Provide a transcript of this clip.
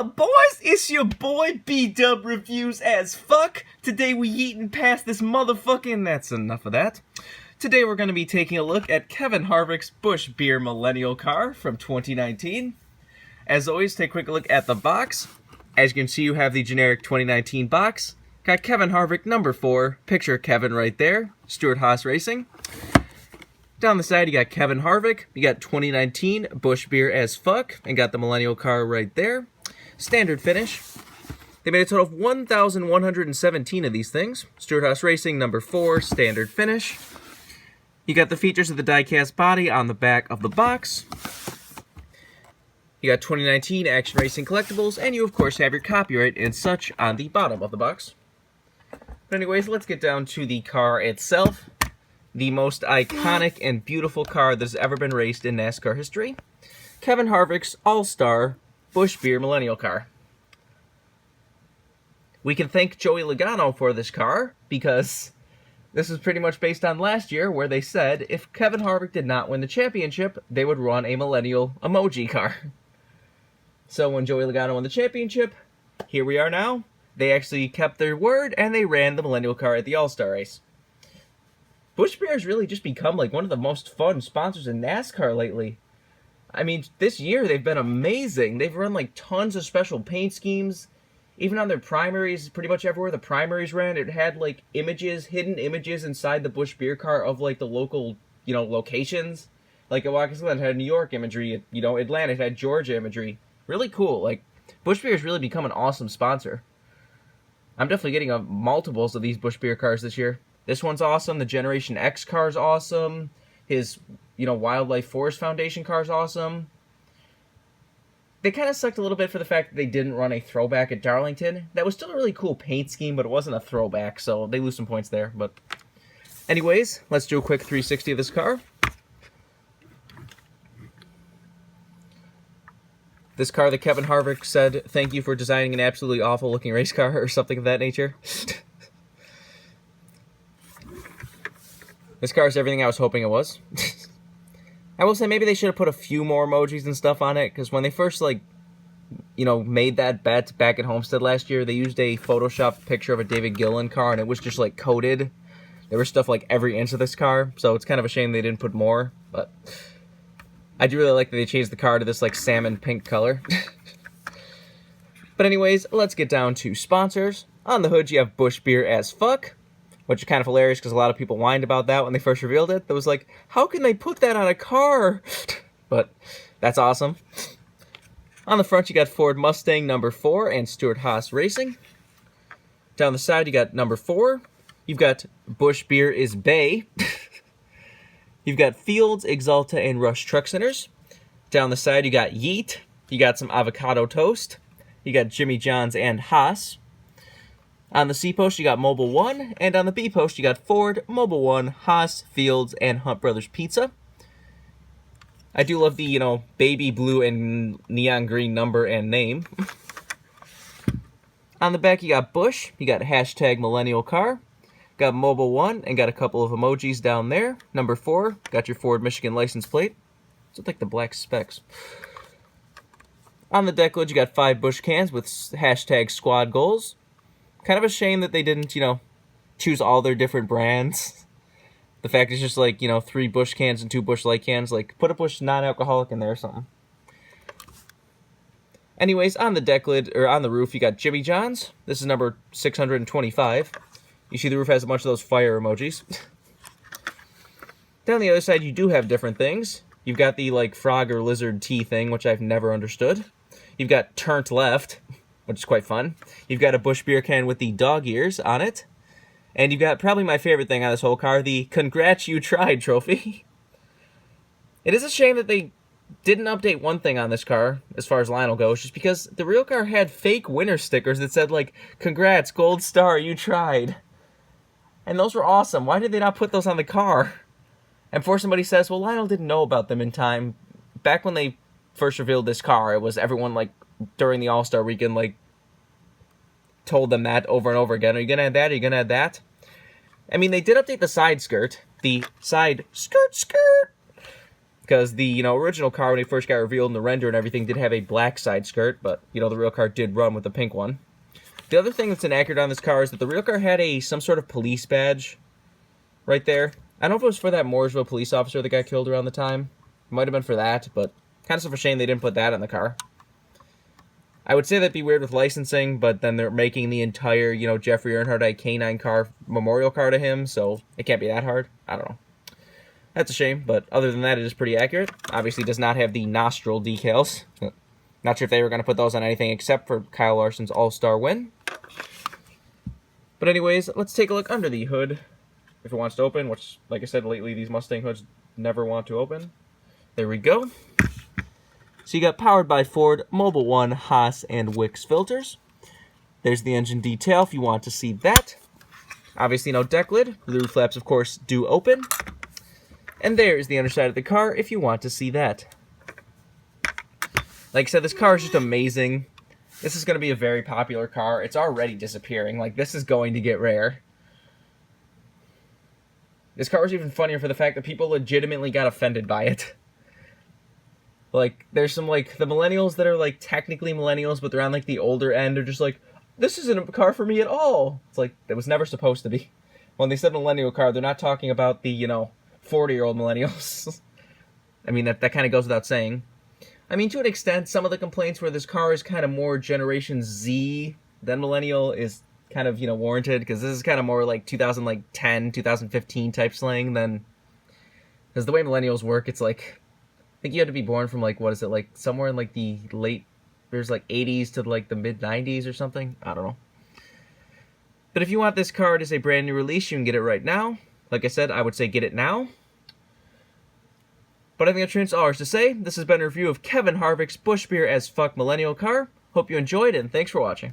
up, boys? It's your boy B-Dub Reviews as fuck. Today we eating past this motherfucking. That's enough of that. Today we're going to be taking a look at Kevin Harvick's Busch Beer Millennial car from 2019. As always, take a quick look at the box. As you can see, you have the generic 2019 box. Got Kevin Harvick number 4. Picture Kevin right there. Stewart-Haas Racing. Down the side, you got Kevin Harvick. You got 2019 Busch Beer as fuck. And got the Millennial car right there. Standard finish. They made a total of 1,117 of these things. Stewart-Haas Racing number 4. Standard finish. You got the features of the Diecast body on the back of the box. You got 2019 Action Racing Collectibles. And you, of course, have your copyright and such on the bottom of the box. But anyways, let's get down to the car itself. The most iconic and beautiful car that has ever been raced in NASCAR history. Kevin Harvick's All-Star Busch Beer Millennial car. We can thank Joey Logano for this car, because this is pretty much based on last year, where they said if Kevin Harvick did not win the championship, they would run a Millennial emoji car. So when Joey Logano won the championship, here we are now. They actually kept their word, and they ran the Millennial car at the All-Star race. Busch Beer has really just become like one of the most fun sponsors in NASCAR lately. I mean, this year they've been amazing. They've run like tons of special paint schemes. Even on their primaries, pretty much everywhere the primaries ran, it had like images, hidden images inside the Busch Beer car of like the local, locations. Like at Watkins Glen, it had New York imagery. At, Atlanta, it had Georgia imagery. Really cool. Like, Busch Beer has really become an awesome sponsor. I'm definitely getting multiples of these Busch Beer cars this year. This one's awesome. The Generation X car's awesome. His, Wildlife Forest Foundation car's awesome. They kind of sucked a little bit for the fact that they didn't run a throwback at Darlington. That was still a really cool paint scheme, but it wasn't a throwback, so they lose some points there. But anyways, let's do a quick 360 of this car. This car that Kevin Harvick said, "Thank you for designing an absolutely awful looking race car," or something of that nature. This car is everything I was hoping it was. I will say maybe they should have put a few more emojis and stuff on it, because when they first, made that bet back at Homestead last year, they used a Photoshop picture of a David Gilliland car, and it was just, coated. There was stuff, every inch of this car, so it's kind of a shame they didn't put more, but I do really like that they changed the car to this, salmon pink color. But anyways, let's get down to sponsors. On the hood, you have Busch Beer as fuck, which is kind of hilarious because a lot of people whined about that when they first revealed it. That was like, how can they put that on a car? But that's awesome. On the front, you got Ford Mustang number 4 and Stewart-Haas Racing. Down the side, you got number 4. You've got Busch Beer is Bay. You've got Fields, Exalta, and Rush Truck Centers. Down the side, you got Yeet. You got some avocado toast. You got Jimmy John's and Haas. On the C post, you got Mobile One, and on the B post, you got Ford, Mobile One, Haas, Fields, and Hunt Brothers Pizza. I do love the, baby blue and neon green number and name. On the back, you got Busch, you got hashtag Millennial Car, got Mobile One, and got a couple of emojis down there. Number 4, got your Ford Michigan license plate. It's like the black specks. On the deck lid, you got 5 Busch cans with hashtag Squad Goals. Kind of a shame that they didn't, choose all their different brands. The fact it's just 3 Busch cans and 2 Busch Light cans. Put a Busch non-alcoholic in there or something. Anyways, on the deck lid, or on the roof, you got Jimmy John's. This is number 625. You see the roof has a bunch of those fire emojis. Down the other side, you do have different things. You've got the, frog or lizard tea thing, which I've never understood. You've got Turnt Left, which is quite fun. You've got a Busch Beer can with the dog ears on it. And you've got probably my favorite thing on this whole car, the Congrats You Tried trophy. It is a shame that they didn't update one thing on this car, as far as Lionel goes, just because the real car had fake winner stickers that said, Congrats, Gold Star, you tried. And those were awesome. Why did they not put those on the car? And before somebody says, well, Lionel didn't know about them in time, back when they first revealed this car, it was everyone, during the All-Star weekend, told them that over and over again. Are you going to add that? Are you going to add that? I mean, they did update the side skirt. The side skirt. Because the, original car, when it first got revealed in the render and everything, did have a black side skirt, but, the real car did run with the pink one. The other thing that's inaccurate on this car is that the real car had some sort of police badge right there. I don't know if it was for that Mooresville police officer that got killed around the time. It might have been for that, but kind of a shame they didn't put that on the car. I would say that'd be weird with licensing, but then they're making the entire, Jeffrey Earnhardt K9 car memorial car to him, so it can't be that hard. I don't know. That's a shame, but other than that, it is pretty accurate. Obviously, does not have the nostril decals. Not sure if they were going to put those on anything except for Kyle Larson's All-Star win. But anyways, let's take a look under the hood. If it wants to open, which, like I said, lately these Mustang hoods never want to open. There we go. So you got powered by Ford, Mobil 1, Haas, and Wix filters. There's the engine detail if you want to see that. Obviously no deck lid. The roof flaps, of course, do open. And there's the underside of the car if you want to see that. Like I said, this car is just amazing. This is going to be a very popular car. It's already disappearing. Like, this is going to get rare. This car was even funnier for the fact that people legitimately got offended by it. Like, there's some, like, the millennials that are, like, technically millennials, but they're on, like, the older end. They're just like, this isn't a car for me at all. It's like, it was never supposed to be. When they said millennial car, they're not talking about the, 40-year-old millennials. I mean, that kind of goes without saying. I mean, to an extent, some of the complaints where this car is kind of more Generation Z than millennial is kind of, warranted, because this is kind of more like 2010, 2015 type slang than... Because the way millennials work, it's like... I think you had to be born from, like, what is it, like, somewhere in, like, the late... There's, like, 80s to, like, the mid-90s or something? I don't know. But if you want this car as a brand new release, you can get it right now. Like I said, I would say get it now. But I think that's all there's to say. This has been a review of Kevin Harvick's Busch Beer as Fuck Millennial car. Hope you enjoyed, and thanks for watching.